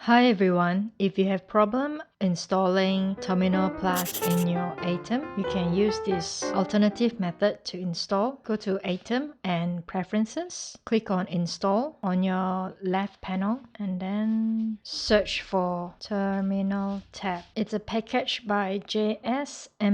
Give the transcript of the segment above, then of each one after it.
Hi everyone, if you have problem installing Terminal Plus in your Atom, you can use this alternative method to install. Go to Atom and Preferences, click on Install on your left panel and then search for Terminal tab. It's a package by JSMECHAM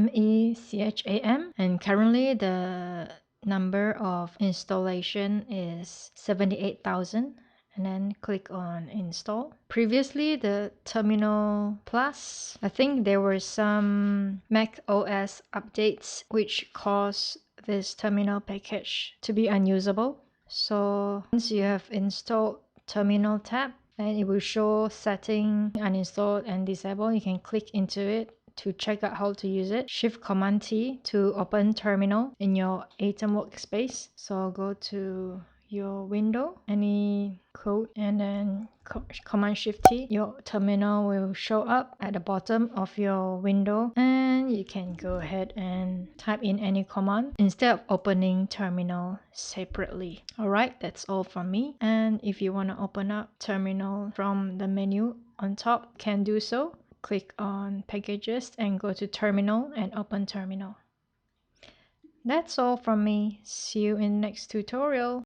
and currently the number of installation is 78,000. And then click on install. Previously the Terminal Plus, I think there were some Mac OS updates which caused this terminal package to be unusable. So once you have installed Terminal tab, and it will show setting, uninstalled and disable. You can click into it to check out how to use it. Shift Command T to open terminal in your Atom workspace. So go to your window, any code, and then Command Shift T. Your terminal will show up at the bottom of your window and you can go ahead and type in any command instead of opening terminal separately. Alright, that's all from me. And if you want to open up terminal from the menu on top, can do so. Click on packages and go to terminal and open terminal. That's all from me. See you in the next tutorial.